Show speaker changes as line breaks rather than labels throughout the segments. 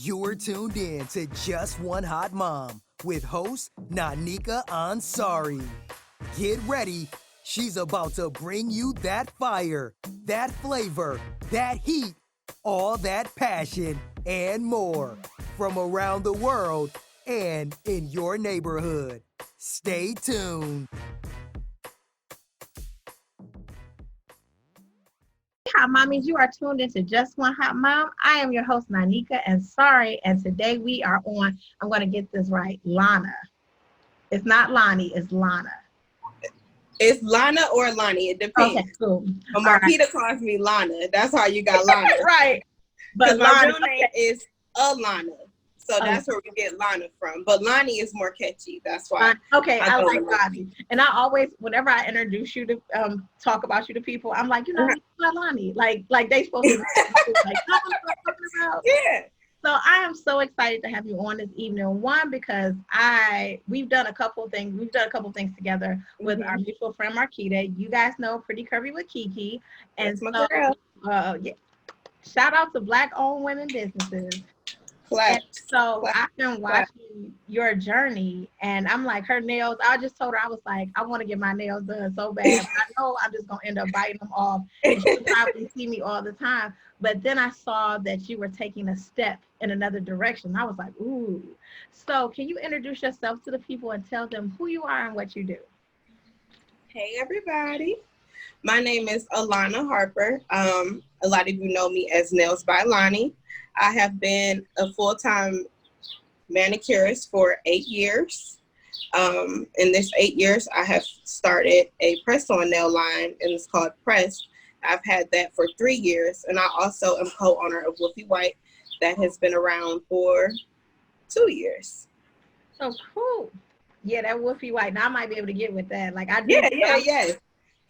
You're tuned in to Just One Hot Mom with host Nanika Ansari. Get ready. She's about to bring you that fire, that flavor, that heat, all that passion, and more from around the world and in your neighborhood. Stay tuned.
Hot Mommies, you are tuned into Just One Hot Mom. I am your host, Nanika, and sorry. And today we are on, I'm going to get this right, Lana. It's not Lonnie, it's Lana.
It's Lana or Lonnie. It depends.
Okay, cool.
But Marquita calls me Lana. That's how you got Lana.
Right.
But my real name is Alana. So that's where we get Lana from. But Lonnie is more catchy. That's why.
Okay, I like Lonnie. And I always, whenever I introduce you to talk about you to people, I'm like, Lonnie. Like they supposed to be like, what I'm talking about.
Yeah.
So I am so excited to have you on this evening. One, because we've done a couple things. We've done a couple things together with our mutual friend Marquita. You guys know Pretty Curvy with Kiki. And
that's my girl.
Yeah. Shout out to Black-owned women businesses.
And
so I've been watching your journey, and I'm like, her nails, I just told her, I was like, I want to get my nails done so bad. I know I'm just going to end up biting them off. And she'll probably see me all the time. But then I saw that you were taking a step in another direction. I was like, ooh. So can you introduce yourself to the people and tell them who you are and what you do?
Hey, everybody. My name is Alana Harper. A lot of you know me as Nails by Lonnie. I have been a full-time manicurist for 8 years. In this 8 years, I have started a press-on nail line, and it's called Press. I've had that for 3 years, and I also am co-owner of Woofy White. That has been around for 2 years.
So cool. Yeah, that Woofy White. Now I might be able to get with that. Like I do.
Yeah.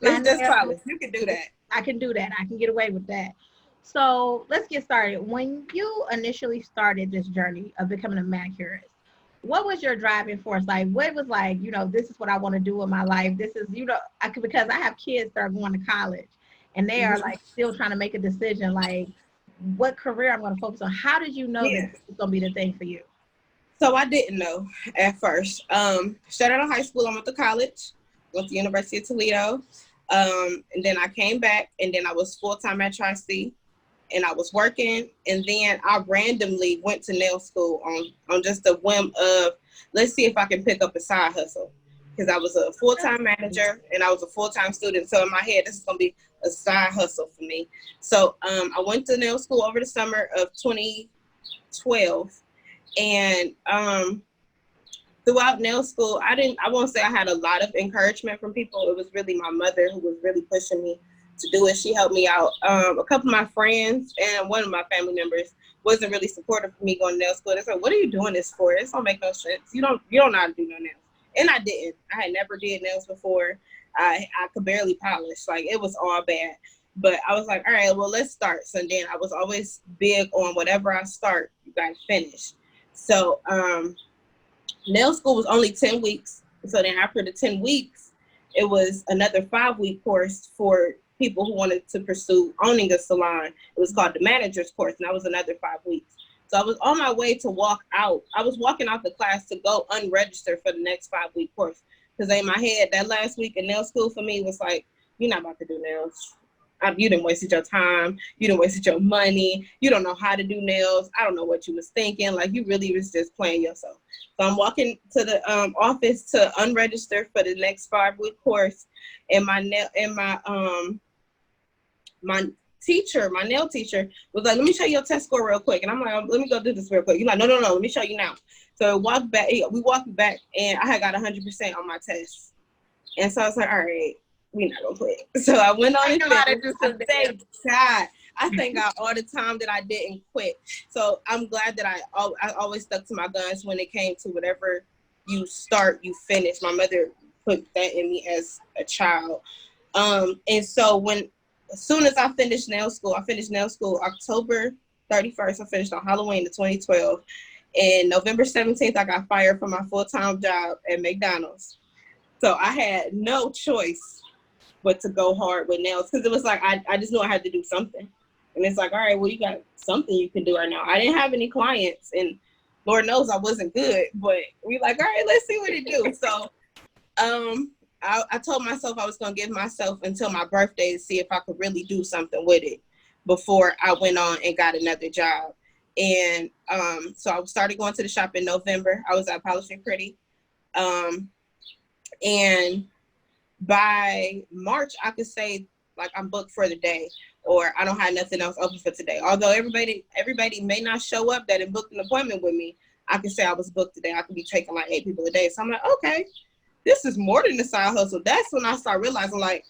It's just polish. You can do that.
I can do that. I can get away with that. So let's get started. When you initially started this journey of becoming a manicurist, what was your driving force? Like, what was like, this is what I want to do in my life. This is, because I have kids that are going to college and they are like still trying to make a decision, like what career I'm going to focus on. How did you know that this was going to be the thing for you?
So I didn't know at first. Straight out of high school, I went to college, went to University of Toledo. And then I came back, and then I was full-time at Tri-C. And I was working, and then I randomly went to nail school on just a whim of, let's see if I can pick up a side hustle. Because I was a full-time manager, and I was a full-time student. So in my head, this is going to be a side hustle for me. So I went to nail school over the summer of 2012. And throughout nail school, I won't say I had a lot of encouragement from people. It was really my mother who was really pushing me to do it. She helped me out. A couple of my friends and one of my family members wasn't really supportive of me going to nail school. They said, "What are you doing this for? This don't make no sense. You don't know how to do no nails." And I didn't. I had never did nails before. I could barely polish. Like, it was all bad. But I was like, all right, well, let's start. So then I was always big on whatever I start, you guys finish. So nail school was only 10 weeks. So then after the 10 weeks, it was another 5-week course for people who wanted to pursue owning a salon. It was called the manager's course, and that was another 5 weeks. So I was on my way to walk out. I was walking out the class to go unregister for the next 5-week course. Because in my head, that last week in nail school for me was like, you're not about to do nails. You didn't wasted your time. You didn't wasted your money. You don't know how to do nails. I don't know what you was thinking. Like, you really was just playing yourself. So I'm walking to the office to unregister for the next 5-week course. And my nail teacher was like, let me show you your test score real quick. And I'm like, let me go do this real quick. You're like, no, let me show you now. So we walked back, and I had got 100% on my test. And so I was like, all right, we're not gonna quit. So I went on and thank God. I thank God all the time that I didn't quit. So I'm glad that I always stuck to my guns when it came to whatever you start, you finish. My mother put that in me as a child. And so as soon as I finished nail school October 31st. I finished on Halloween of 2012. And November 17th, I got fired from my full-time job at McDonald's. So I had no choice but to go hard with nails, because it was like I just knew I had to do something. And it's like, all right, well, you got something you can do right now. I didn't have any clients, and Lord knows I wasn't good, but we like, all right, let's see what it do. So I told myself I was going to give myself until my birthday to see if I could really do something with it before I went on and got another job. And so I started going to the shop in November. I was at Polishing Pretty. And by March, I could say like I'm booked for the day, or I don't have nothing else open for today. Although everybody may not show up that and booked an appointment with me, I can say I was booked today. I could be taking like 8 people a day. So I'm like, okay, this is more than a side hustle. That's when I start realizing like,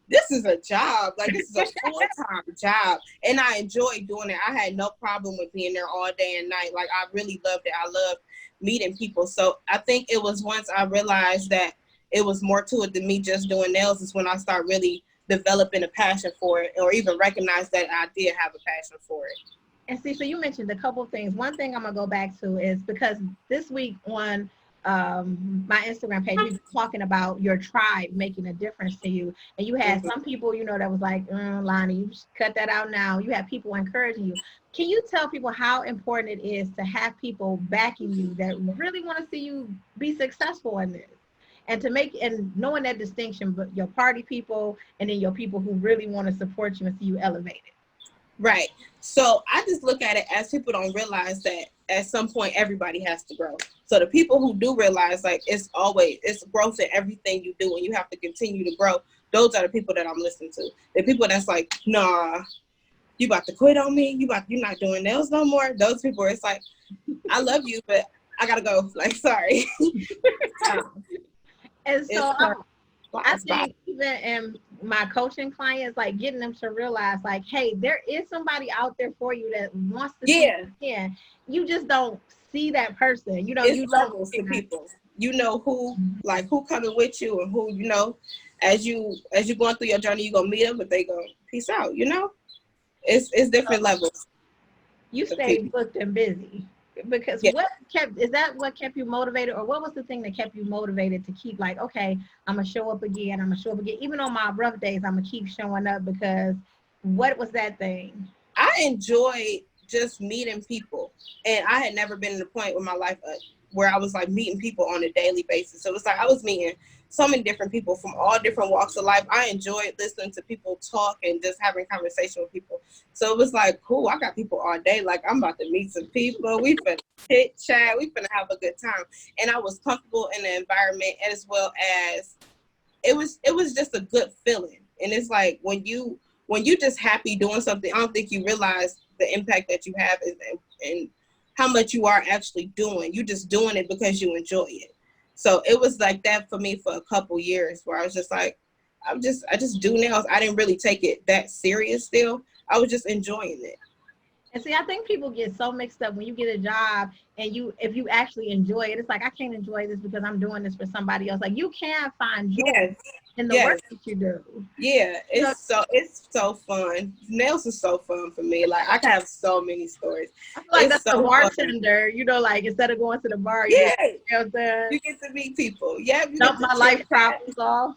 this is a job. Like, this is a full-time job. And I enjoyed doing it. I had no problem with being there all day and night. Like, I really loved it. I loved meeting people. So I think it was once I realized that it was more to it than me just doing nails is when I start really developing a passion for it, or even recognize that I did have a passion for it.
And see, so you mentioned a couple of things. One thing I'm gonna go back to is because this week on my Instagram page, we were talking about your tribe making a difference to you, and you had some people, you know, that was like, Lonnie, you should cut that out now. You had people encouraging you. Can you tell people how important it is to have people backing you that really want to see you be successful in this? And to make, and knowing that distinction, but your party people and then your people who really want to support you and see you elevated.
Right. So I just look at it as people don't realize that at some point everybody has to grow. So the people who do realize like it's growth in everything you do and you have to continue to grow. Those are the people that I'm listening to. The people that's like, nah, you about to quit on me? You're not doing nails no more? Those people, it's like, I love you, but I gotta go. Like, sorry.
And so I think even in my coaching clients, like getting them to realize like, hey, there is somebody out there for you that wants to see you again. You just don't see that person. You know,
it's
you
levels to people. You know who coming with you and who, you know, as you going through your journey, you're gonna meet them, but they go, peace out, you know? It's different levels.
You stay booked and busy. Because what kept you motivated, or what was the thing that kept you motivated to keep like, okay, I'm gonna show up again, even on my rough days, I'm gonna keep showing up? Because what was that thing?
I enjoy just meeting people, and I had never been in a point with my life where I was like meeting people on a daily basis. So it's like I was meeting so many different people from all different walks of life. I enjoyed listening to people talk and just having conversation with people. So it was like, cool, I got people all day. Like, I'm about to meet some people. We finna chit chat. We finna have a good time. And I was comfortable in the environment, as well as it was just a good feeling. And it's like when you just happy doing something, I don't think you realize the impact that you have and how much you are actually doing. You just doing it because you enjoy it. So it was like that for me for a couple years, where I was just like, I just do nails. I didn't really take it that serious still. I was just enjoying it.
And see, I think people get so mixed up when you get a job and if you actually enjoy it, it's like, I can't enjoy this because I'm doing this for somebody else. Like, you can find joy in the work that you do.
Yeah, it's so fun. Nails is so fun for me. Like, I can have so many stories.
I feel like that's so the bartender, fun. You know, like instead of going to the bar, you get
to meet people. Yeah, you
dump my life problems off.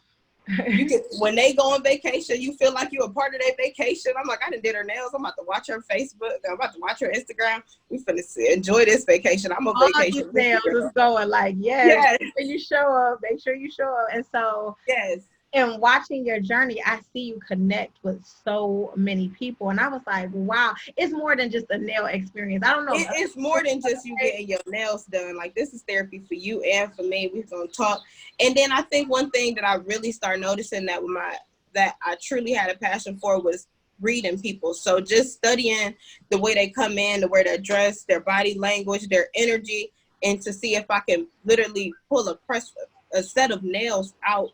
You can, when they go on vacation, you feel like you're a part of their vacation. I'm like, I done did her nails. I'm about to watch her Facebook. I'm about to watch her Instagram. We finna enjoy this vacation. I'm a vacation.
All these nails is going like, yes. Make sure you show up. Make sure you show up. And so, in watching your journey, I see you connect with so many people. And I was like, wow, it's more than just a nail experience. I don't know.
It's more than just you getting your nails done. Like, this is therapy for you and for me. We're going to talk. And then I think one thing that I really started noticing that I truly had a passion for was reading people. So just studying the way they come in, the way they're dressed, their body language, their energy, and to see if I can literally pull a set of nails out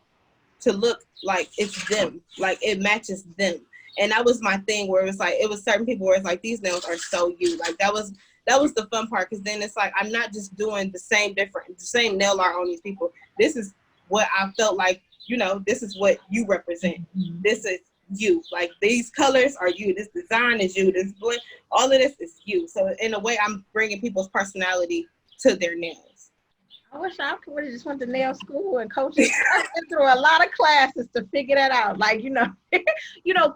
to look like it's them, like it matches them. And that was my thing, where it was certain people where it's like, these nails are so you. Like, that was the fun part, because then it's like, I'm not just doing the same nail art on these people. This is what I felt like, you know, this is what you represent. Mm-hmm. This is you. Like, these colors are you. This design is you. This blend, all of this is you. So in a way, I'm bringing people's personality to their nails.
I wish I would have just went to nail school and coaching. I've been through a lot of classes to figure that out. Like,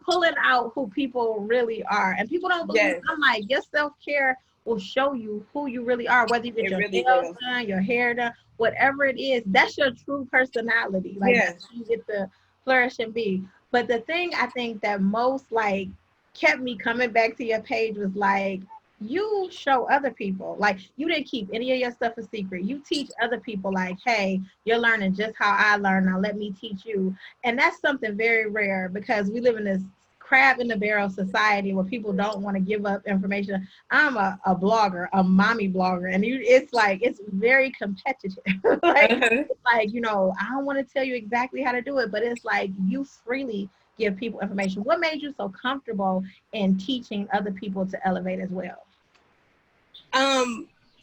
pulling out who people really are. And people don't believe.
Yes,
I'm like, your self-care will show you who you really are, whether you get
it
your
really
nails
will.
done, your hair done, whatever it is, that's your true personality. Like,
Yes.
that's who you get to flourish and be. But the thing I think that most like kept me coming back to your page was like, you show other people, like, you didn't keep any of your stuff a secret. You teach other people, like, hey, you're learning just how I learn, now let me teach you. And that's something very rare, because we live in this crab in the barrel society where people don't want to give up information. I'm a blogger, a mommy blogger, and it's like, it's very competitive. Like,
Uh-huh.
it's like, I don't want to tell you exactly how to do it, but it's like you freely give people information. What made you so comfortable in teaching other people to elevate as well?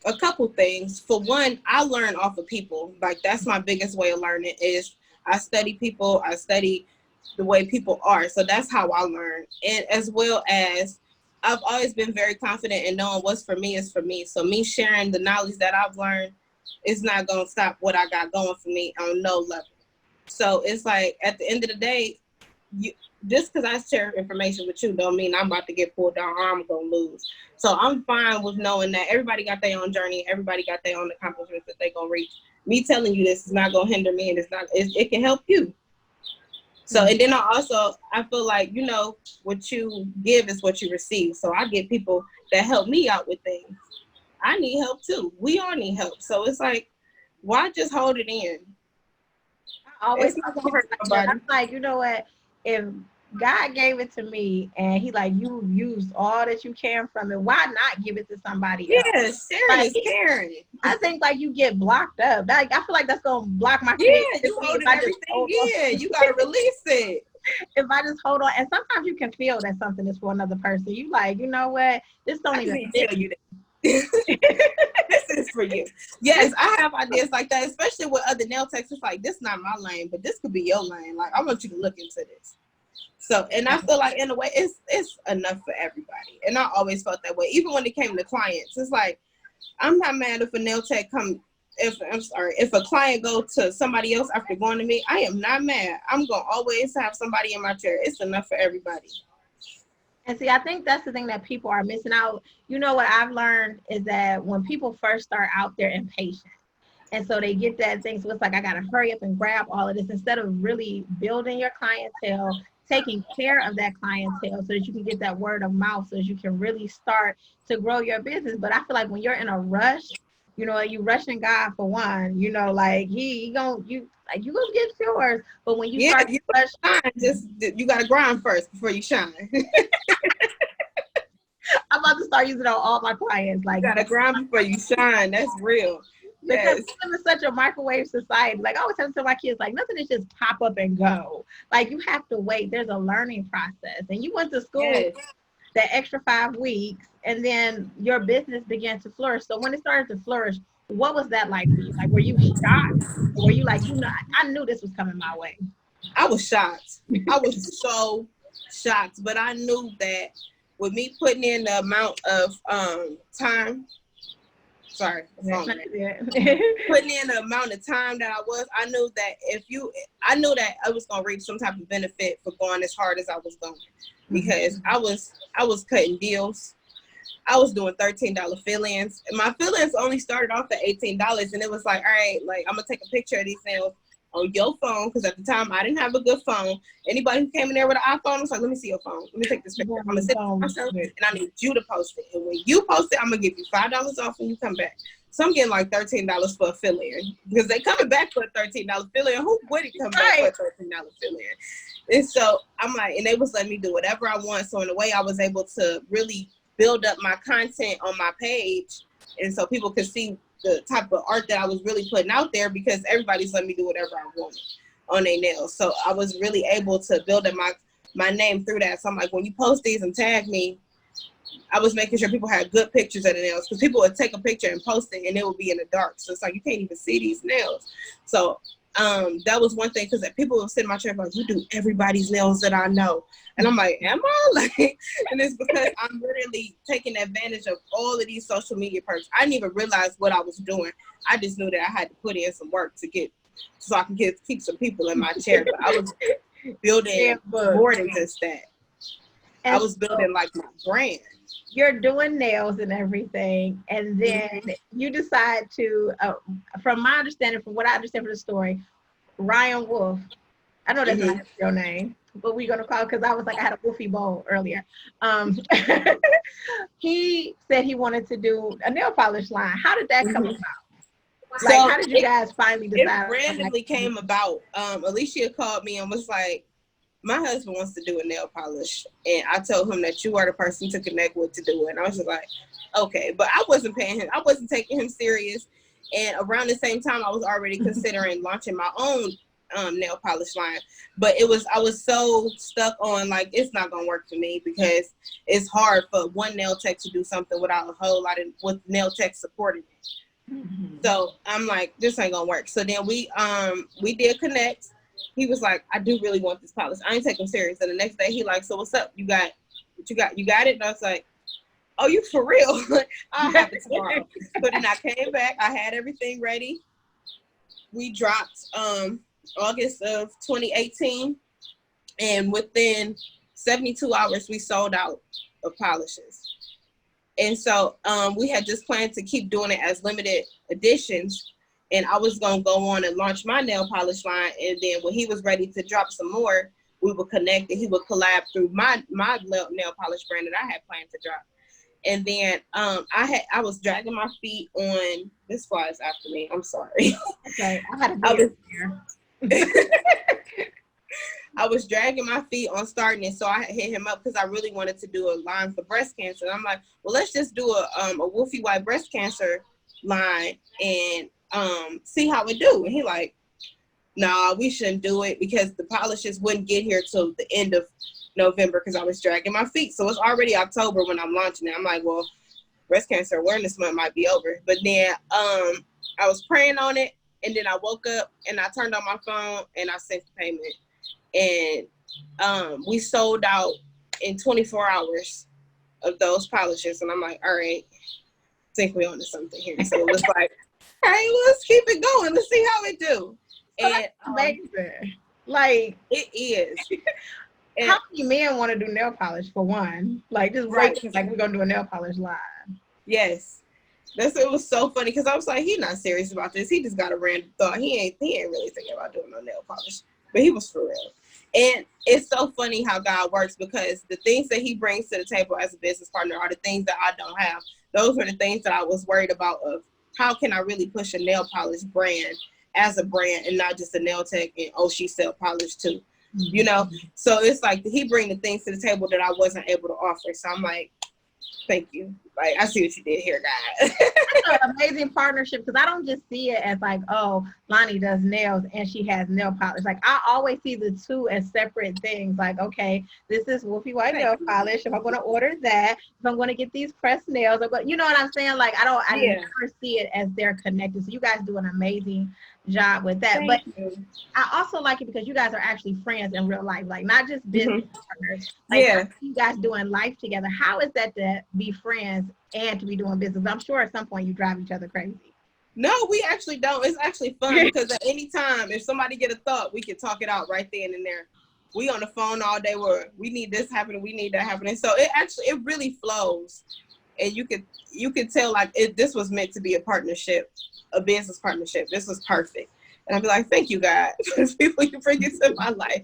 A couple things. For one, I learn off of people. Like, that's my biggest way of learning is I study people. I study the way people are. So that's how I learn. And as well as I've always been very confident in knowing what's for me is for me. So me sharing the knowledge that I've learned is not going to stop what I got going for me on no level. So it's like at the end of the day, you just because I share information with you don't mean I'm about to get pulled down or I'm gonna lose. So I'm fine with knowing that everybody got their own journey, everybody got their own accomplishments that they gonna reach. Me telling you this is not gonna hinder me, and it can help you. So and then I feel like what you give is what you receive. So I get people that help me out with things. I need help too. We all need help. So it's like, why just hold it in?
I always
It's not
tell
gonna
people
hurt
like that.
nobody.
I'm like, you know what? If God gave it to me and he like, you used all that you can from it, why not give it to somebody else?
Yeah, sharing
Like,
is caring.
I think like you get blocked up. Like, I feel like that's gonna block my
Yeah,
creativity
you
if
holding
I just
everything
hold on.
in. You gotta release it.
If I just hold on, and sometimes you can feel that something is for another person. You like, you know what? This don't
I
even
can't
fit
tell you
me.
that. This is for you. Yes, I have ideas like that, especially with other nail techs. It's like, this not my lane, but this could be your lane. Like, I want you to look into this. So, and I feel like in a way, it's enough for everybody. And I always felt that way. Even when it came to clients, it's like, I'm not mad if a nail tech if a client go to somebody else after going to me, I am not mad. I'm gonna always have somebody in my chair. It's enough for everybody.
And see, I think that's the thing that people are missing out. You know what I've learned is that when people first start out, they're impatient. And so they get that thing. So it's like, I got to hurry up and grab all of this instead of really building your clientele, taking care of that clientele so that you can get that word of mouth so that you can really start to grow your business. But I feel like when you're in a rush, you rushing God for one, like he gonna, you gonna get yours. But when you
Yeah,
start to
you
rush,
shine. Just you gotta grind first before you shine. You
I'm about to start using it on all my clients. Like,
gotta grind before you shine. That's real.
because
Yes.
we live in such a microwave society. Like, I always have to tell my kids, like, nothing is just pop up and go. Like, you have to wait. There's a learning process. And you went to school
Yes.
that extra 5 weeks, and then your business began to flourish. So when it started to flourish, what was that like for you? Like, were you shocked? Or were you like, I knew this was coming my way?
I was shocked. I was so shocked. But I knew that with me putting in the amount of time, sorry,
Yeah.
putting in the amount of time that I knew that I knew that I was gonna reap some type of benefit for going as hard as I was going, because I was cutting deals. I was doing $13 fill-ins. And my fill-ins only started off at $18, and it was like, all right, like, I'm gonna take a picture of these nails on your phone, because at the time I didn't have a good phone. Anybody who came in there with an iPhone was like, let me see your phone. Let me take this picture. I'm gonna send it to myself, and I need you to post it. And when you post it, I'm gonna give you $5 off when you come back. So I'm getting like $13 for a fill-in, because they coming back for a $13 fill-in. Who wouldn't come back for a $13 fill-in? And so I'm like, and they was letting me do whatever I want. So in a way, I was able to really build up my content on my page, and so people could see the type of art that I was really putting out there, because everybody's letting me do whatever I wanted on their nails. So I was really able to build up my name through that. So I'm like, when you post these and tag me, I was making sure people had good pictures of the nails, because people would take a picture and post it and it would be in the dark. So it's like, you can't even see these nails. So that was one thing, because people will sit in my chair like, you do everybody's nails that I know. And I'm like, am I? Like, and it's because I'm literally taking advantage of all of these social media perks. I didn't even realize what I was doing. I just knew that I had to put in some work so I can keep some people in my chair. But I was building more than just that.
And
I was building like my brand.
You're doing nails and everything, and then you decide to, from my understanding, from what I understand from the story, Ryan Wolf, I know that's not his real name, but we're gonna call, because I was like, I had a Wolfie bowl earlier. He said he wanted to do a nail polish line. How did that come about? Like, how did you guys finally decide?
It randomly came about. Alicia called me and was like, my husband wants to do a nail polish, and I told him that you are the person to connect with to do it. And I was just like, okay, but I wasn't paying him. I wasn't taking him serious. And around the same time, I was already considering launching my own nail polish line. But I was so stuck on, like, it's not gonna work for me, because it's hard for one nail tech to do something without a whole lot of with nail tech supporting it. So I'm like, this ain't gonna work. So then we did connect. He was like, I do really want this polish. I ain't take him serious. And the next day he like, so what's up? You got it? And I was like, oh, you for real? I'll have it tomorrow. But then I came back. I had everything ready. We dropped August of 2018. And within 72 hours, we sold out of polishes. And so we had just planned to keep doing it as limited editions. And I was going to go on and launch my nail polish line. And then when he was ready to drop some more, we would connect and he would collab through my nail polish brand that I had planned to drop. And then I was dragging my feet on, this flies after me, I'm sorry.
Okay,
I was dragging my feet on starting it. So I hit him up because I really wanted to do a line for breast cancer. And I'm like, well, let's just do a Wolfie White breast cancer line and see how it do. And he like, nah, we shouldn't do it because the polishes wouldn't get here till the end of November because I was dragging my feet. So it's already October when I'm launching it. I'm like, well, breast cancer awareness month might be over. But then I was praying on it, and then I woke up and I turned on my phone and I sent the payment. And we sold out in 24 hours of those polishes. And I'm like, all right, I think we're onto something here. So it was like, all right, well, let's keep it going. Let's see how it do. And
amazing. Like,
it is.
And how many men want to do nail polish for one? Like, just right, like we're gonna do a nail polish line.
Yes, it was so funny because I was like, he's not serious about this. He just got a random thought. He ain't really thinking about doing no nail polish, but he was for real. And it's so funny how God works because the things that He brings to the table as a business partner are the things that I don't have. Those were the things that I was worried about of how can I really push a nail polish brand as a brand and not just a nail tech and she sell polish too. You know, so it's like He bring the things to the table that I wasn't able to offer. So I'm like, thank you. Like, I see what you did here, guys.
That's an amazing partnership because I don't just see it as like, oh, Lonnie does nails and she has nail polish. Like, I always see the two as separate things. Like, okay, this is Wolfie White nail polish. If I'm going to order that, if I'm going to get these pressed nails, you know what I'm saying? Like, I never see it as they're connected. So you guys do an amazing job with that. Thank you. I also like it because you guys are actually friends in real life, like not just business partners. Like, you guys doing life together. How is that to be friends and to be doing business? I'm sure at some point you drive each other crazy.
No, we actually don't. It's actually fun because at any time, if somebody get a thought, we can talk it out right then and there. We on the phone all day where we need this happening, we need that happening. So it really flows. And you could tell like this was meant to be a partnership, a business partnership. This was perfect. And I'd be like, thank you, God, for the people you bring into my life.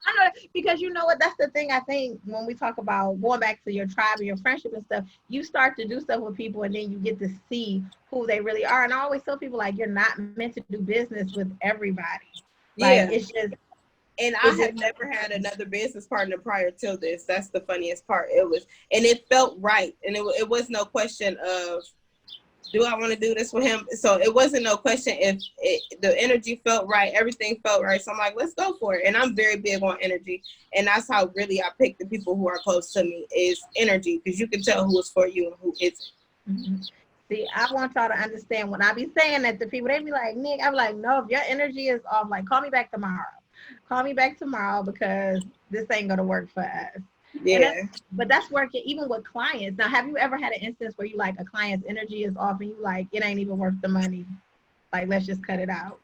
I know, because you know what, that's the thing. I think when we talk about going back to your tribe and your friendship and stuff, you start to do stuff with people and then you get to see who they really are. And I always tell people, like, you're not meant to do business with everybody. Like, it's just.
And I have never had another business partner prior to this. That's the funniest part. It felt right. And it was no question of, do I want to do this with him? So it wasn't no question if the energy felt right, everything felt right. So I'm like, let's go for it. And I'm very big on energy. And that's how really I pick the people who are close to me is energy, because you can tell who is for you and who isn't.
Mm-hmm. See, I want y'all to understand when I be saying that to people, they be like, Nick, I be like, no, if your energy is off, like, call me back tomorrow. Call me back tomorrow because this ain't gonna work for us.
Yeah.
But that's working even with clients. Now, have you ever had an instance where you like a client's energy is off and you like, it ain't even worth the money? Like, let's just cut it out.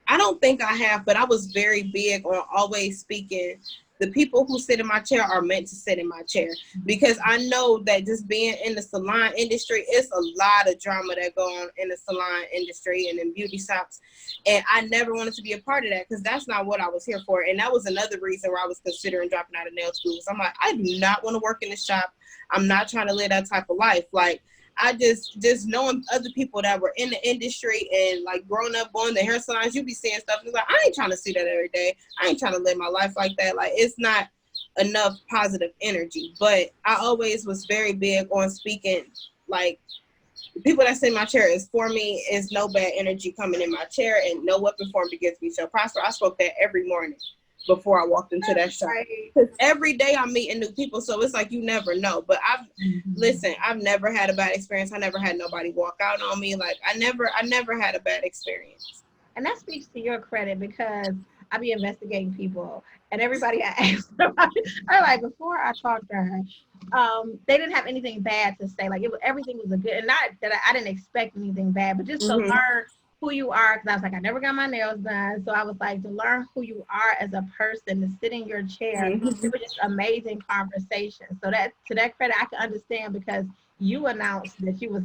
I don't think I have, but I was very big on always speaking. The people who sit in my chair are meant to sit in my chair, because I know that just being in the salon industry, it's a lot of drama that go on in the salon industry and in beauty shops. And I never wanted to be a part of that because that's not what I was here for. And that was another reason why I was considering dropping out of nail school. So I'm like, I do not want to work in the shop. I'm not trying to live that type of life. Like, I just knowing other people that were in the industry and like growing up going to hair salons, you be seeing stuff. It's like, I ain't trying to see that every day. I ain't trying to live my life like that. Like, it's not enough positive energy. But I always was very big on speaking, like, the people that sit in my chair is for me, is no bad energy coming in my chair, and no weapon formed against me shall prosper. I spoke that every morning before I walked into that shop. Because every day I'm meeting new people, so it's like you never know. But I've never had a bad experience. I never had nobody walk out on me. Like, I never had a bad experience.
And that speaks to your credit, because I be investigating people, and everybody I asked about it, I like, before I talked to her, they didn't have anything bad to say. Like, everything was a good, and not that I didn't expect anything bad, but just to learn who you are, because I was like, I never got my nails done. So I was like, to learn who you are as a person, to sit in your chair, it was just amazing conversation. So that, to that credit, I can understand, because you announced that you was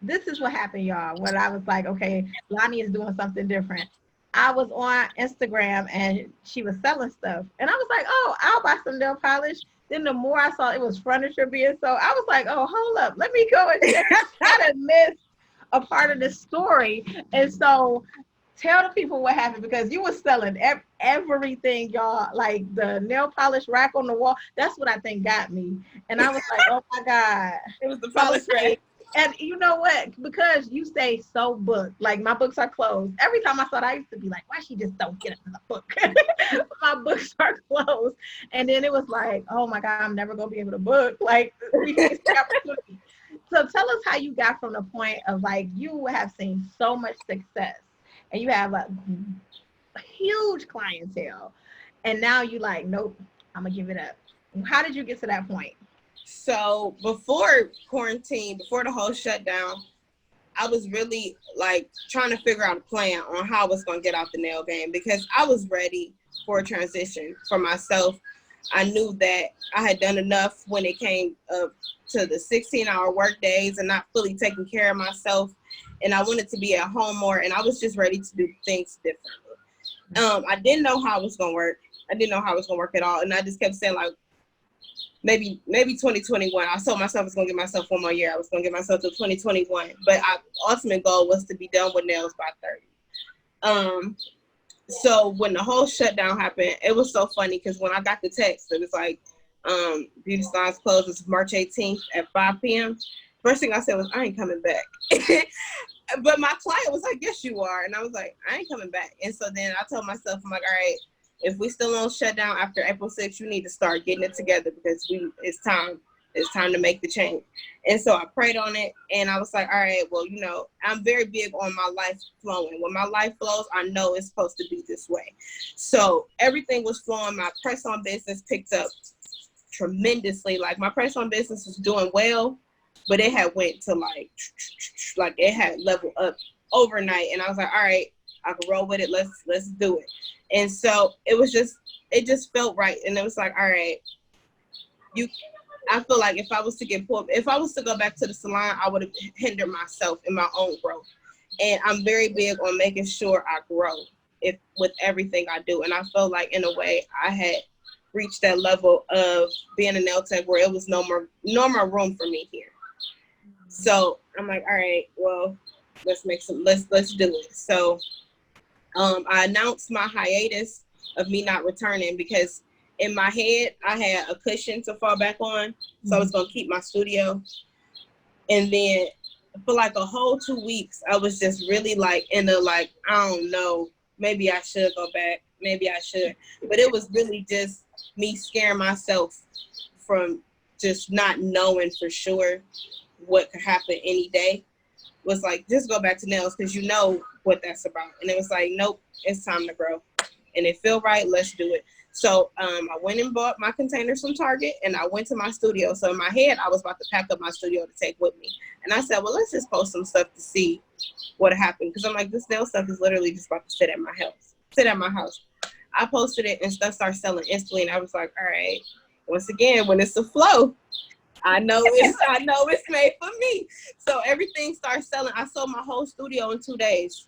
this is what happened, y'all, when I was like, okay, Lonnie is doing something different. I was on Instagram and she was selling stuff. And I was like, oh, I'll buy some nail polish. Then the more I saw it was furniture being sold, I was like, oh, hold up, let me go and check. I done missed a part of the story. And so tell the people what happened, because you were selling everything, y'all, like the nail polish rack on the wall. That's what I think got me. And I was like, oh my God.
It was the polish rack.
And you know what? Because you stay so booked, like my books are closed. Every time I saw it, I used to be like, why she just don't get another book? My books are closed. And then it was like, oh my God, I'm never going to be able to book. Like, we missed the opportunity. So tell us how you got from the point of like, you have seen so much success and you have a huge clientele. And now you like, nope, I'm going to give it up. How did you get to that point?
So before quarantine, before the whole shutdown, I was really like trying to figure out a plan on how I was going to get out the nail game, because I was ready for a transition for myself. I knew that I had done enough when it came to the 16-hour work days and not fully taking care of myself. And I wanted to be at home more, and I was just ready to do things differently. I didn't know how it was going to work. I didn't know how it was going to work at all. And I just kept saying, like, maybe 2021. I told myself I was going to give myself one more year. I was going to give myself to 2021. But our ultimate goal was to be done with nails by 30. So when the whole shutdown happened, it was so funny, because when I got the text, it was like, beauty salons closes March 18th at 5 p.m. First thing I said was, I ain't coming back. But my client was like, yes, you are. And I was like, I ain't coming back. And so then I told myself, I'm like, all right, if we still on shutdown after April 6th, you need to start getting it together, because it's time to make the change. And so I prayed on it, and I was like, all right, well, you know, I'm very big on my life flowing. When my life flows, I know it's supposed to be this way. So everything was flowing. My press-on business picked up tremendously. Like, my press-on business was doing well, but it had went to like it had leveled up overnight. And I was like, all right, I can roll with it. Let's do it. And so it just felt right. And it was like, all right, I feel like if I was to go back to the salon, I would have hindered myself in my own growth. And I'm very big on making sure I grow with everything I do. And I felt like, in a way, I had reached that level of being a nail tech where it was no more room for me here. So I'm like, all right, well, let's do it. So I announced my hiatus of me not returning, because in my head, I had a cushion to fall back on. So I was going to keep my studio. And then for like a whole 2 weeks, I was just really like in a, like, I don't know, maybe I should go back. Maybe I should. But it was really just me scaring myself from just not knowing for sure what could happen any day, was like, just go back to nails because you know what that's about. And it was like, nope, it's time to grow. And it feel right, let's do it. So I went and bought my containers from Target, and I went to my studio. So in my head, I was about to pack up my studio to take with me. And I said, well, let's just post some stuff to see what happened. Because I'm like, this nail stuff is literally just about to sit at my house. I posted it and stuff started selling instantly. And I was like, all right, once again, when it's a flow, I know it's made for me. So everything starts selling. I sold my whole studio in 2 days.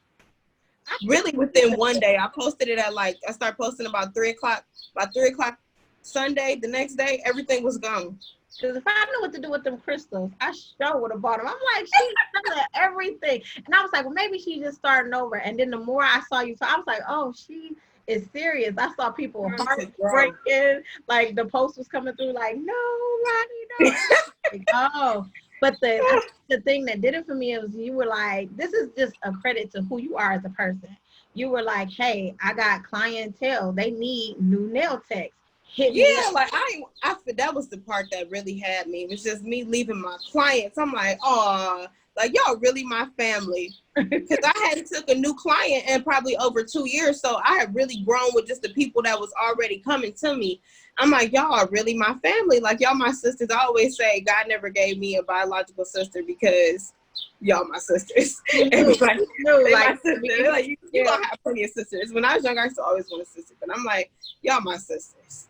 Really within one day. I posted it at I started posting about 3 o'clock. By 3 o'clock Sunday, the next day, everything was gone.
Because if I knew what to do with them crystals, I sure would have bought them. I'm like, she's selling everything. And I was like, well, maybe she's just starting over. And then the more I saw you, so I was like, oh, she is serious. I saw people heartbreaking. Like the post was coming through like, no, Ronnie, no. Like, oh. But the thing that did it for me was you were like, this is just a credit to who you are as a person. You were like, hey, I got clientele. They need new nail techs.
Yeah, like I that was the part that really had me. It was just me leaving my clients. I'm like, oh, like y'all really my family. Because I hadn't took a new client in probably over 2 years. So I had really grown with just the people that was already coming to me. I'm like, y'all are really my family. Like y'all my sisters. I always say God never gave me a biological sister because y'all my sisters. Everybody, my sisters. Like, you gonna have plenty of sisters. When I was younger, I used to always want a sister. But I'm like, y'all my sisters.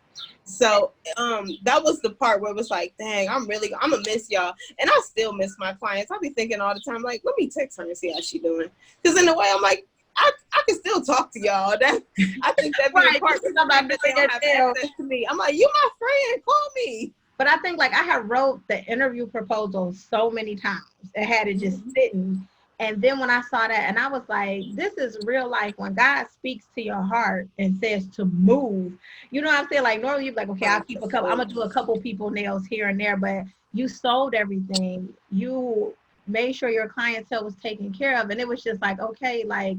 So that was the part where it was like, dang, I'm gonna miss y'all. And I still miss my clients. I'll be thinking all the time, like, let me text her and see how she doing. Because in a way, I'm like, I can still talk to y'all. I think that's right, part because somebody that they don't have access to me. I'm like, you my friend, call me.
But I think like I have wrote the interview proposal so many times and had it just sitting. And then when I saw that, and I was like, this is real life. When God speaks to your heart and says to move, you know what I'm saying? Like normally you're like, okay, I'm gonna do a couple people nails here and there, but you sold everything. You made sure your clientele was taken care of. And it was just like, okay, like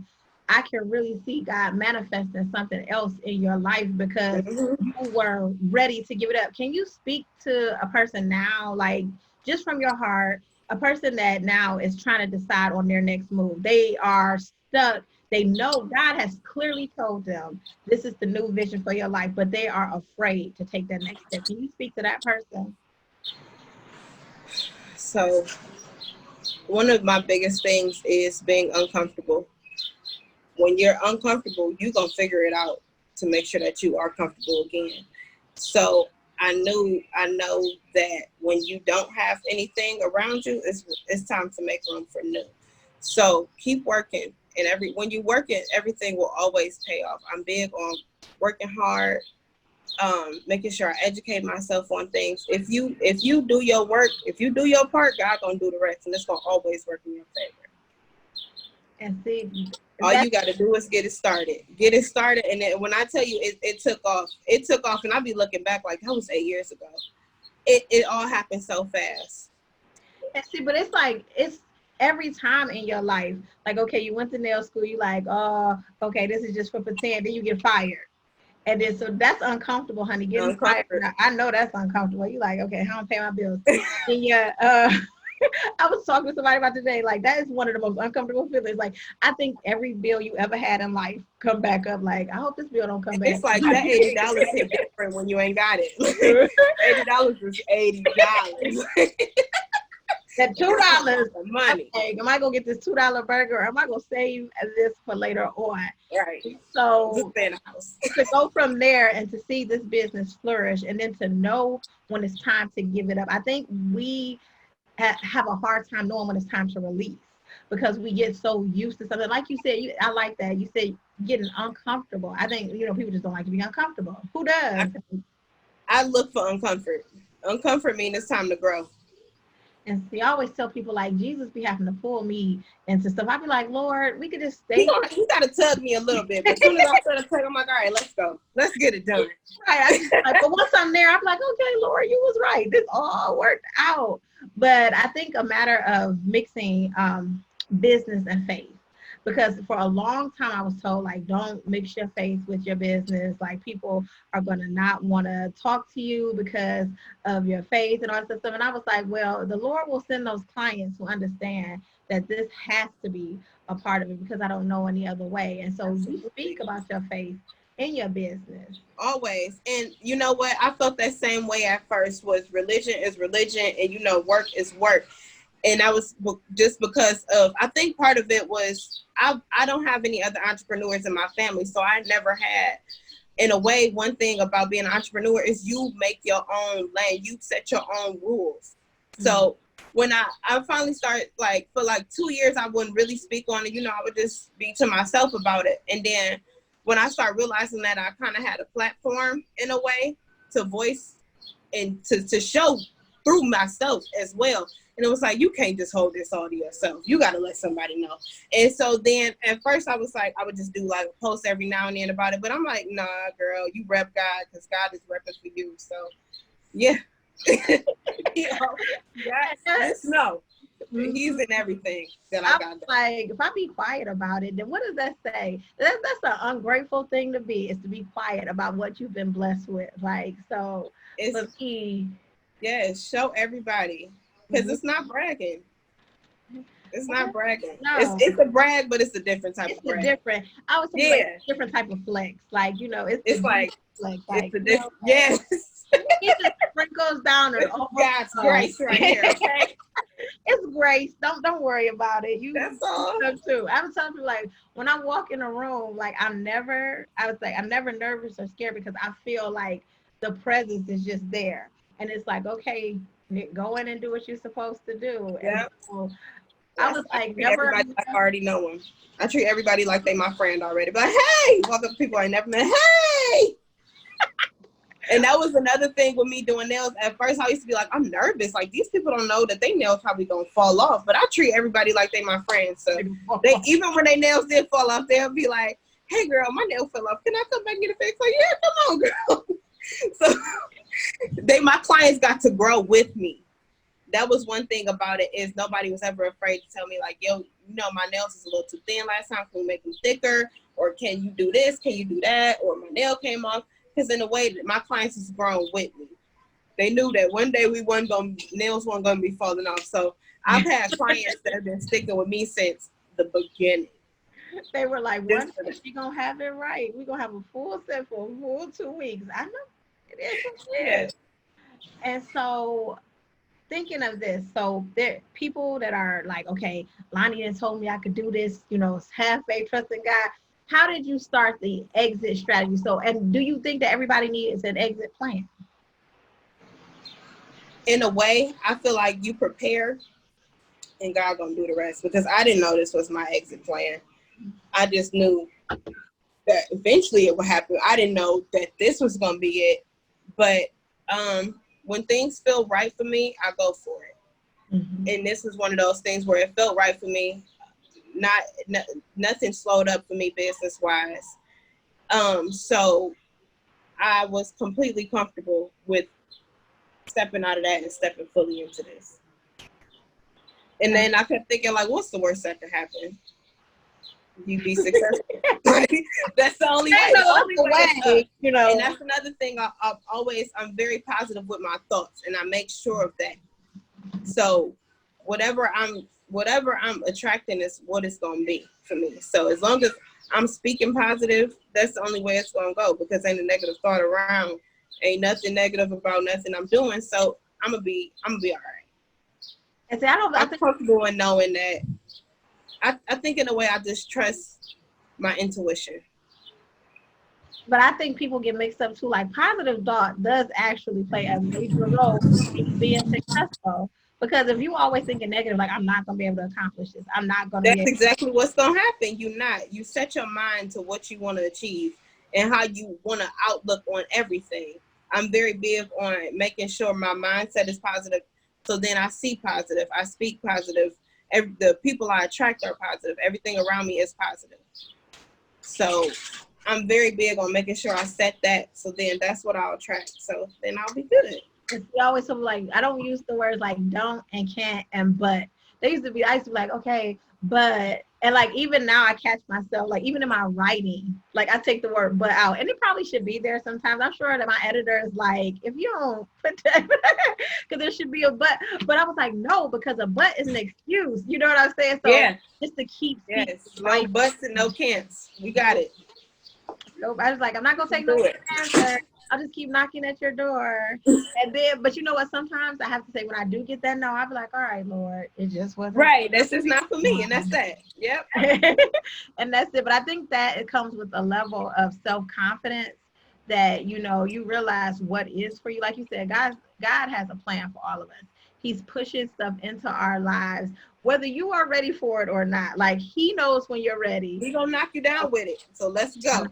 I can really see God manifesting something else in your life because you were ready to give it up. Can you speak to a person now, like just from your heart, a person that now is trying to decide on their next move? They are stuck. They know God has clearly told them this is the new vision for your life, but they are afraid to take that next step. Can you speak to that person?
So one of my biggest things is being uncomfortable. When you're uncomfortable, you're going to figure it out to make sure that you are comfortable again. So I know that when you don't have anything around you, it's time to make room for new. So keep working. And when you work it, everything will always pay off. I'm big on working hard, making sure I educate myself on things. If you do your work, if you do your part, God gonna do the rest, and it's gonna always work in your favor.
And see,
all you got to do is get it started. And then when I tell you it took off, and I'll be looking back like that was 8 years ago. It all happened so fast.
And see, but it's like, it's every time in your life, like, okay, you went to nail school, you like, oh, okay, this is just for pretend, then you get fired. And then, so that's uncomfortable, honey, getting fired. I know that's uncomfortable. You like, okay, how do I pay my bills? And yeah, I was talking to somebody about today, like that is one of the most uncomfortable feelings. Like I think every bill you ever had in life come back up. Like I hope this bill don't come back.
It's like that $80 hit different when you ain't got it. $80 is $80.
That $2
money.
Okay, am I gonna get this $2 burger, or am I gonna save this for later on?
Right.
So to go from there and to see this business flourish, and then to know when it's time to give it up. I think we have a hard time knowing when it's time to release because we get so used to something. Like you said, I like that. You said getting uncomfortable. I think, people just don't like to be uncomfortable. Who does?
I look for uncomfort. Uncomfort means it's time to grow.
And see, I always tell people like Jesus be having to pull me into stuff. I be like, Lord, we could just stay.
He got to tug me a little bit. But as soon as I start to tug, I'm like, all right, let's go. Let's get it done.
Right. But once I'm there, I'm like, okay, Lord, you was right. This all worked out. But I think a matter of mixing business and faith. because for a long time I was told, like, don't mix your faith with your business. Like, people are going to not want to talk to you because of your faith and all this stuff. And I was like, well, the Lord will send those clients who understand that this has to be a part of it, because I don't know any other way. And so you speak about your faith in your business.
Always. And you know what? I felt that same way at first. Was religion is religion, and work is work. And that was just because of, I think part of it was I don't have any other entrepreneurs in my family, so I never had. In a way, one thing about being an entrepreneur is you make your own lane, you set your own rules. So when I finally started, like, for like 2 years, I wouldn't really speak on it. I would just be to myself about it. And then when I started realizing that I kind of had a platform in a way to voice and to show through myself as well. And it was like, you can't just hold this all to yourself. You got to let somebody know. And so then at first I was like, I would just do like a post every now and then about it. But I'm like, nah, girl, you rep God, because God is repping for you. So yeah. Just know. He's in everything that I got.
Like, if I be quiet about it, then what does that say? That's an ungrateful thing to be, is to be quiet about what you've been blessed with. Like, so
it's
for me,
show everybody, because it's not bragging. It's not bragging.
No.
It's a brag, but it's a different type of brag.
I was saying, like, different type of flex. Like, it's
like
flex.
Like, yes.
It just sprinkles down or
God's grace right here. Okay.
It's grace. Don't worry about it.
That's all.
Too. I was telling people, like, when I walk in a room, like, I'm never nervous or scared, because I feel like the presence is just there. And it's like, okay, Nick, go in and do what you're supposed to do.
Yep.
And so I was like,
everybody like I already know them. I treat everybody like they my friend already. But hey, walk up to people I never met. Hey. And that was another thing with me doing nails. At first, I used to be like, I'm nervous. Like, these people don't know that they nails probably gonna fall off. But I treat everybody like they my friends. So they, even when they nails did fall off, they'll be like, hey, girl, my nail fell off. Can I come back and get it fixed? Like, yeah, come on, girl. So my clients got to grow with me. That was one thing about it, is nobody was ever afraid to tell me, like, yo, my nails is a little too thin last time. Can we make them thicker? Or can you do this? Can you do that? Or my nail came off. Because in a way, that my clients has grown with me. They knew that one day nails weren't going to be falling off. So I've had clients that have been sticking with me since the beginning.
They were like, one day she's going to have it right. We're going to have a full set for a full 2 weeks. I know. It is.
Yeah.
And so, thinking of this, so there people that are like, okay, Lonnie has told me I could do this, have faith, trust in God. How did you start the exit strategy? So, and do you think that everybody needs an exit plan?
In a way, I feel like you prepare and God gonna do the rest, because I didn't know this was my exit plan. I just knew that eventually it would happen. I didn't know that this was gonna be it. But when things feel right for me, I go for it. Mm-hmm. And this is one of those things where it felt right for me. Nothing slowed up for me business wise. So I was completely comfortable with stepping out of that and stepping fully into this. And then I kept thinking, like, what's the worst that could happen? You be successful. That's the only way. And that's another thing. I'm very positive with my thoughts, and I make sure of that. So whatever I'm attracting is what it's going to be for me. So as long as I'm speaking positive, that's the only way it's going to go, because ain't a negative thought around. Ain't nothing negative about nothing I'm doing. So I'm going to be all right.
And see,
I'm comfortable in knowing that. I think in a way I just trust my intuition.
But I think people get mixed up too. Like, positive thought does actually play a major role in being successful. Because if you always thinking negative, like, I'm not going to be able to accomplish this. I'm not going to
That's exactly what's going to happen. You set your mind to what you want to achieve and how you want to outlook on everything. I'm very big on making sure my mindset is positive. So then I see positive. I speak positive. The people I attract are positive. Everything around me is positive. So I'm very big on making sure I set that. So then that's what I'll attract. So then I'll be good.
We always something like, I don't use the words like don't and can't and but. I used to be like, okay, but And like even now I catch myself, like even in my writing, like I take the word but out. And it probably should be there sometimes. I'm sure that my editor is like, if you don't put that, because there should be a but. But I was like, no, because a but is an excuse. You know what I'm saying? So
Yeah.
just to keep
Yes. No
right.
buts and no can'ts. We got it.
Nope. I was like, I'm not gonna take no
Do it.
answer. I'll just keep knocking at your door. And then, but you know what? Sometimes I have to say when I do get that no, I'll be like, all right, Lord, it just wasn't
Right. That's just not for me. And that's that. Yep.
and that's it. But I think that it comes with a level of self-confidence that you realize what is for you. Like you said, God has a plan for all of us. He's pushing stuff into our lives, whether you are ready for it or not. Like he knows when you're ready.
He gonna knock you down with it. So let's go.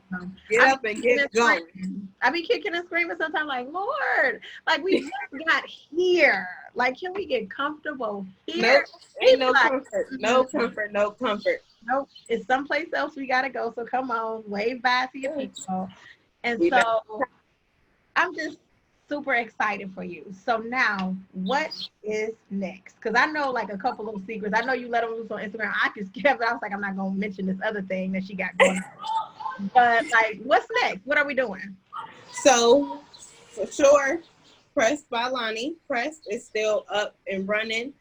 Get
I
up and get going.
I be kicking and screaming sometimes, like, Lord, like we just got here. Like, can we get comfortable here?
Nope. Ain't no
Like,
comfort. No comfort. No comfort.
Nope. It's someplace else we gotta go. So come on, wave bye to your people. And
We
so I'm just super excited for you. So now, what is next? Because I know like a couple of secrets. I know you let them loose on Instagram. I just kept it. I was like, I'm not gonna mention this other thing that she got going on. But like, what's next? What are we doing?
So for sure, Pressed by Lonnie. Pressed is still up and running.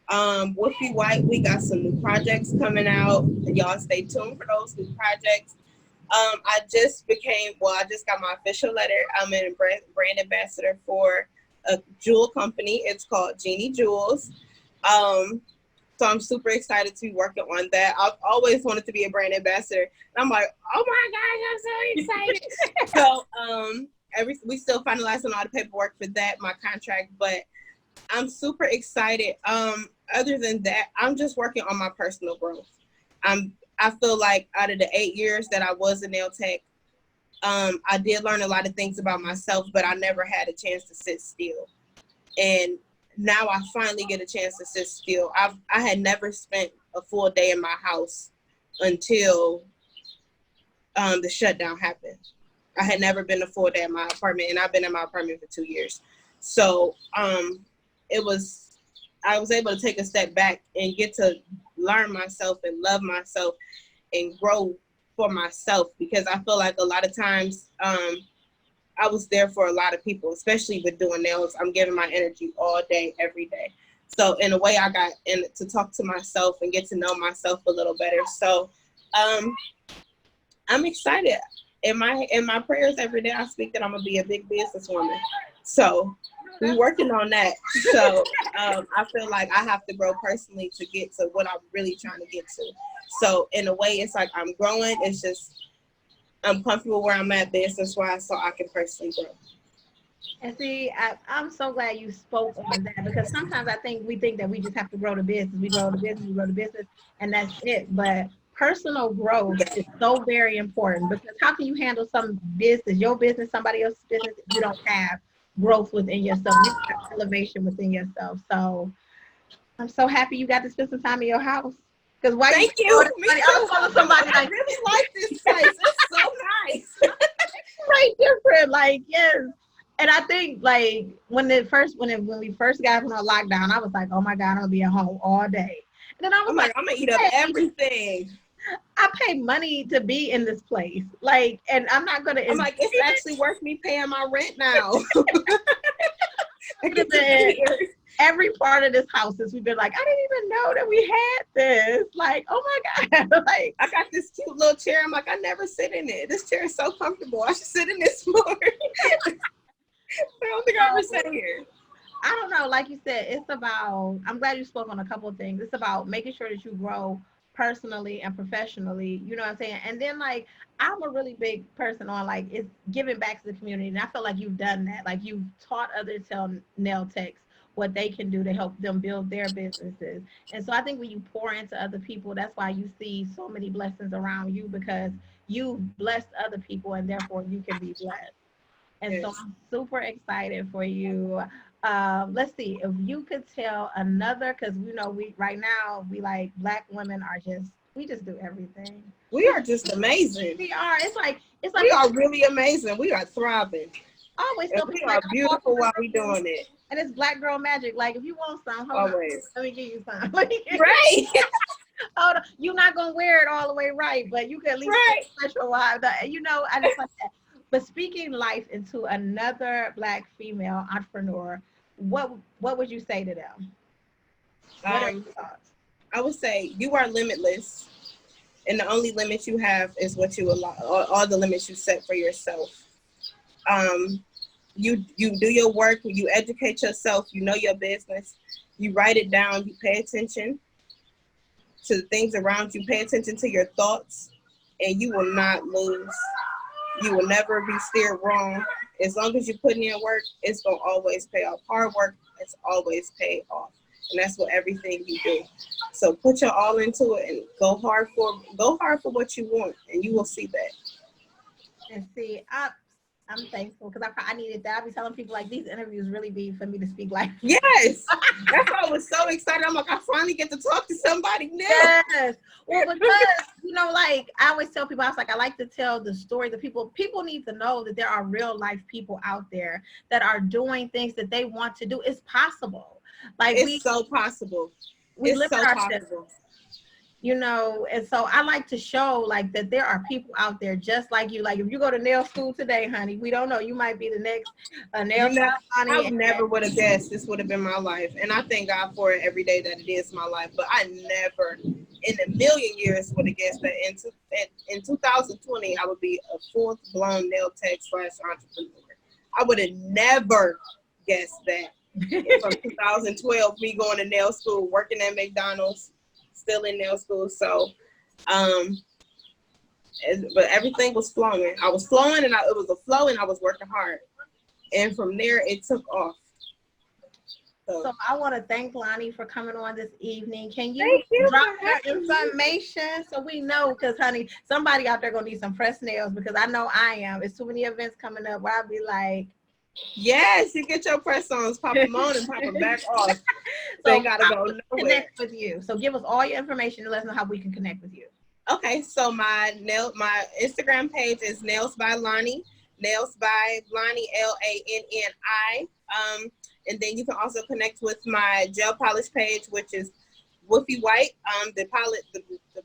Woofy White, we got some new projects coming out. Y'all stay tuned for those new projects. I just got my official letter. I'm a brand ambassador for a jewel company. It's called Genie Jewels. So I'm super excited to be working on that. I've always wanted to be a brand ambassador. And I'm like, oh my gosh, I'm so excited. So we still finalizing all the paperwork for that, my contract, but I'm super excited. Other than that, I'm just working on my personal growth. I feel like out of the 8 years that I was a nail tech, I did learn a lot of things about myself, but I never had a chance to sit still. And now I finally get a chance to sit still. I had never spent a full day in my house until the shutdown happened. I had never been a full day in my apartment, and I've been in my apartment for 2 years. So I was able to take a step back and get to learn myself and love myself and grow for myself, because I feel like a lot of times I was there for a lot of people, especially with doing nails. I'm giving my energy all day, every day. So in a way, I got to talk to myself and get to know myself a little better. So I'm excited. In my prayers every day, I speak that I'm gonna be a big businesswoman. So we're working on that. So I feel like I have to grow personally to get to what I'm really trying to get to. So in a way, it's like I'm growing. It's just I'm comfortable where I'm at business-wise, so I can personally grow.
And see, I'm so glad you spoke on that, because sometimes we think that we just have to grow the business. We grow the business, and that's it. But personal growth is so very important, because how can you handle some business, your business, somebody else's business, if you don't have growth within yourself, you have elevation within yourself. So I'm so happy you got to spend some time in your house. Because why?
Thank you.
I was calling somebody like,
I really like this place. It's so nice.
right, different. Like, yes. And I think like when we first got on lockdown, I was like, oh my God, I'm gonna be at home all day. And then I was like,
I'm gonna eat up everything.
I pay money to be in this place. Like, and I'm not gonna.
I'm like, it's actually worth me paying my rent now.
Every part of this house since we've been like, I didn't even know that we had this. Like, oh my God. Like,
I got this cute little chair. I'm like, I never sit in it. This chair is so comfortable. I should sit in this more. I don't think I ever sat here.
I don't know. Like you said, it's about, I'm glad you spoke on a couple of things. It's about making sure that you grow personally and professionally, you know what I'm saying? And then like, I'm a really big person on like, it's giving back to the community. And I feel like you've done that. Like you've taught other nail techs what they can do to help them build their businesses. And so I think when you pour into other people, that's why you see so many blessings around you, because you blessed other people and therefore you can be blessed. And yes. So I'm super excited for you. Let's see if you could tell another, because you know we right now we like Black women are we just do everything.
We are just amazing.
We are. It's like
we are really amazing. We are thriving.
Always
we are beautiful while we doing it.
And it's Black girl magic. Like if you want some, hold
always.
On. Let me give you some.
Right.
Oh, you're not gonna wear it all the way right, but you can at least
Right.
special while. You know, I just like that. But speaking life into another Black female entrepreneur, what would you say to them? What are
Um,
your thoughts?
I would say you are limitless, and the only limit you have is what you allow. All the limits you set for yourself. Um, you do your work. You educate yourself. You know your business. You write it down. You pay attention to the things around you. Pay attention to your thoughts, and you will not lose. You will never be steered wrong. As long as you're putting in work, it's gonna always pay off. Hard work is always paid off, and that's what everything you do. So put your all into it and go hard for what you want, and you will see that.
And see, I'm thankful because I needed that. I be telling people like these interviews really be for me to speak life.
Yes, that's why I was so excited. I'm like, I finally get to talk to somebody now.
Yes. Well, because like I always tell people, I was like, I like to tell the stories of people. People need to know that there are real life people out there that are doing things that they want to do. It's possible. Like
It's so possible.
we
It's
limit
so
ourselves.
possible.
And so I like to show like that there are people out there just like you. Like if you go to nail school today, honey, we don't know. You might be the next nail
You know,
shop, honey.
I never would have guessed this would have been my life. And I thank God for it every day that it is my life. But I never in a million years would have guessed that in 2020, I would be a full blown nail tech / entrepreneur. I would have never guessed that. And from 2012, me going to nail school, working at McDonald's, still in nail school. So, but everything was flowing. I was flowing, and it was a flow, and I was working hard. And from there, it took off.
So I want to thank Lonnie for coming on this evening. Can you
Thank you
drop
for
your
having me.
information so we know? Because, honey, somebody out there going to need some pressed nails because I know I am. There's too many events coming up where I'll be like,
yes, you get your press-ons, pop them on and pop them back off. They got to go nowhere.
Connect with you. So give us all your information and let us know how we can connect with you.
Okay, so my Instagram page is Nails by Lonnie. Nails by Lonnie, LANNI. And then you can also connect with my gel polish page, which is Woofy White. The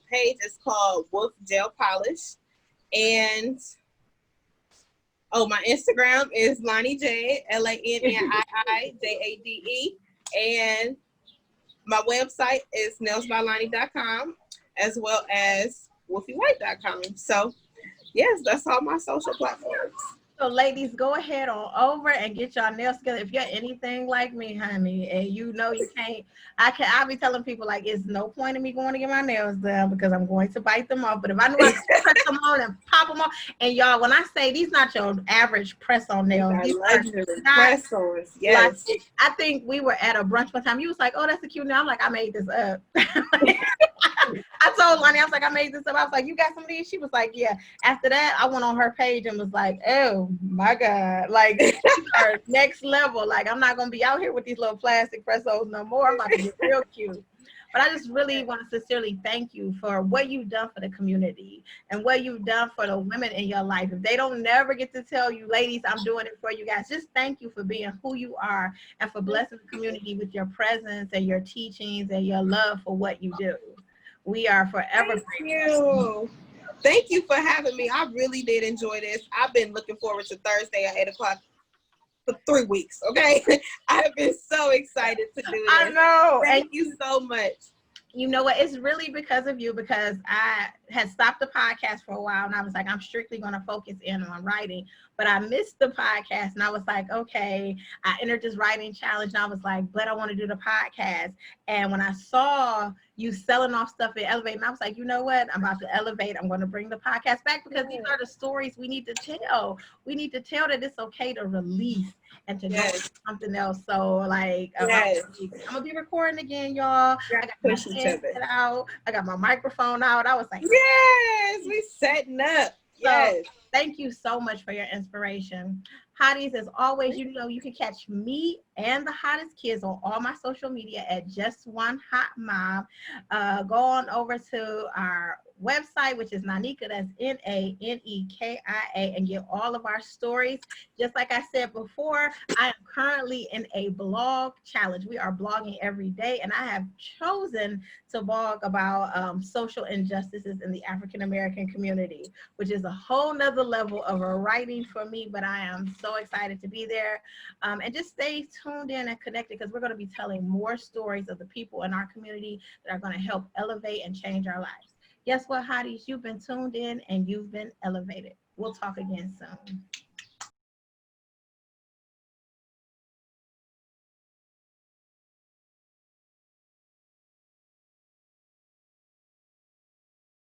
page is called Woof Gel Polish. And my Instagram is Lonnie Jade, LANNIIJADE. And my website is nailsbylonnie.com as well as woofywhite.com. So yes, that's all my social platforms.
So ladies, go ahead on over and get your nails together. If you're anything like me, honey, and you can't, I'll be telling people like it's no point in me going to get my nails done because I'm going to bite them off. But if I knew I could press them on and pop them off, and y'all, when I say these not your average press on nails, these are
press ons. Yes.
Like, I think we were at a brunch one time. You was like, "Oh, that's a cute nail." I'm like, "I made this up." I told Lonnie, I was like, "I made this up." I was like, "You got some of these?" She was like, "Yeah." After that, I went on her page and was like, "Oh my God, like our next level. Like I'm not gonna be out here with these little plastic press-ons no more. I'm about to get real cute." But I just really want to sincerely thank you for what you've done for the community and what you've done for the women in your life. If they don't never get to tell you, ladies, I'm doing it for you guys, just thank you for being who you are and for blessing the community with your presence and your teachings and your love for what you do. We are forever
grateful. Thank you for having me. I really did enjoy this. I've been looking forward to Thursday at 8 o'clock for 3 weeks. Okay. I have been so excited to do this.
I know.
Thank you so much.
You know what? It's really because of you, because I had stopped the podcast for a while and I was like, I'm strictly going to focus in on writing. But I missed the podcast and I was like, okay, I entered this writing challenge and I was like, but I want to do the podcast. And when I saw you selling off stuff at Elevate, and I was like, you know what? I'm about to elevate. I'm going to bring the podcast back because these are the stories we need to tell. We need to tell that it's okay to release and to go with something else. So like, I'm gonna be recording again, y'all. I got my headset out. I got my microphone out. I was like,
yes, we setting up. Yes.
So, thank you so much for your inspiration. Hotties, as always, you know you can catch me and the hottest kids on all my social media at Just One Hot Mom. Go on over to our website, which is Nanika, that's Nanekia, and get all of our stories. Just like I said before, I am currently in a blog challenge. We are blogging every day, and I have chosen to blog about social injustices in the African American community, which is a whole nother level of a writing for me, but I am so excited to be there. And just stay tuned in and connected, because we're going to be telling more stories of the people in our community that are going to help elevate and change our lives. Guess what, hotties? You've been tuned in and you've been elevated. We'll talk again soon.